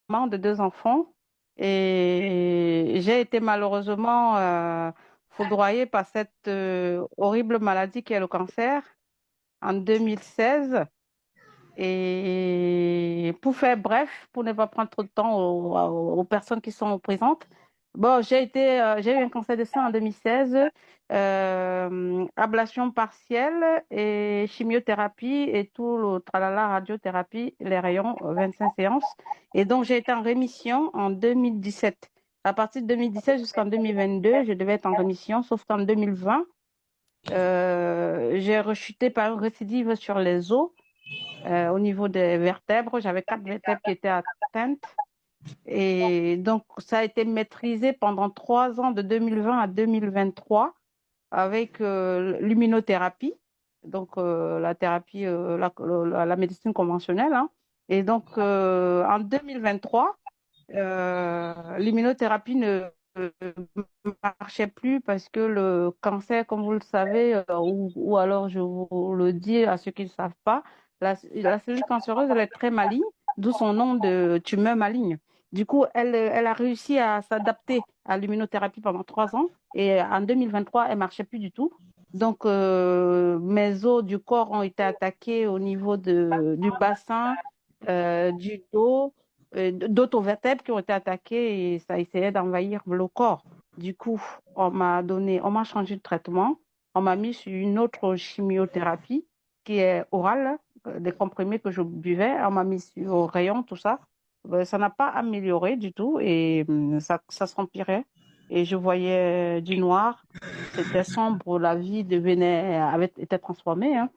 maman de deux enfants et j'ai été malheureusement foudroyée par cette horrible maladie qui est le cancer en 2016. Et pour faire bref, pour ne pas prendre trop de temps aux personnes qui sont présentes, bon, j'ai eu un cancer de sein en 2016, ablation partielle et chimiothérapie et tout le tralala, radiothérapie, les rayons, 25 séances. Et donc, j'ai été en rémission en 2017. À partir de 2017 jusqu'en 2022, je devais être en rémission, sauf qu'en 2020, j'ai rechuté par une récidive sur les os au niveau des vertèbres. J'avais quatre vertèbres qui étaient atteintes. Et donc, ça a été maîtrisé pendant 3 ans, de 2020 à 2023, avec l'immunothérapie, donc la thérapie, la médecine conventionnelle, hein. Et donc, en 2023, l'immunothérapie ne marchait plus parce que le cancer, comme vous le savez, ou alors je vous le dis à ceux qui ne savent pas, la cellule cancéreuse, elle est très maligne, d'où son nom de tumeur maligne. Du coup, elle a réussi à s'adapter à l'immunothérapie pendant 3 ans et en 2023, elle ne marchait plus du tout. Donc, mes os du corps ont été attaqués au niveau du bassin, du dos, d'autres vertèbres qui ont été attaquées et ça essayait d'envahir le corps. Du coup, on m'a changé de traitement. On m'a mis sur une autre chimiothérapie qui est orale, des comprimés que je buvais. On m'a mis sur au rayon, tout ça. Ça n'a pas amélioré du tout et ça s'empirait. Et je voyais du noir. C'était sombre. La vie avait été transformée, hein.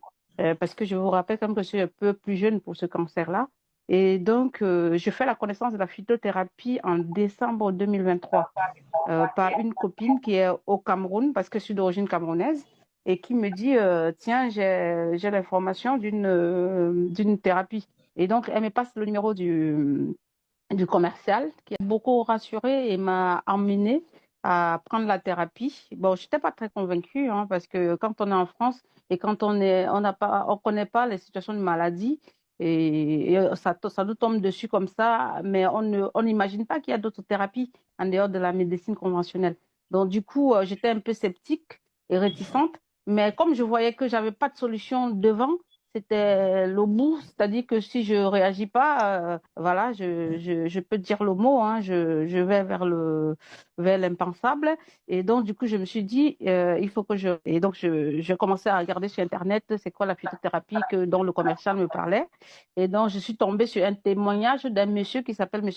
Parce que je vous rappelle comme que je suis un peu plus jeune pour ce cancer-là. Et donc, je fais la connaissance de la phytothérapie en décembre 2023 par une copine qui est au Cameroun, parce que je suis d'origine camerounaise, et qui me dit, tiens, j'ai l'information d'une thérapie. Et donc, elle me passe le numéro du commercial, qui a beaucoup rassuré et m'a emmené à prendre la thérapie. Bon, je n'étais pas très convaincue, hein, parce que quand on est en France et quand on n'a pas, on connaît pas les situations de maladie, et ça nous tombe dessus comme ça, mais on n'imagine pas qu'il y a d'autres thérapies en dehors de la médecine conventionnelle. Donc, du coup, j'étais un peu sceptique et réticente, mais comme je voyais que j'avais pas de solution devant, c'était le bout, c'est-à-dire que si je réagis pas, voilà, je peux dire le mot, hein, je vais vers l'impensable. Et donc, du coup, je me suis dit, il faut que je... Et donc, je commençais à regarder sur Internet, c'est quoi la phytothérapie dont le commercial me parlait. Et donc, je suis tombée sur un témoignage d'un monsieur qui s'appelle Monsieur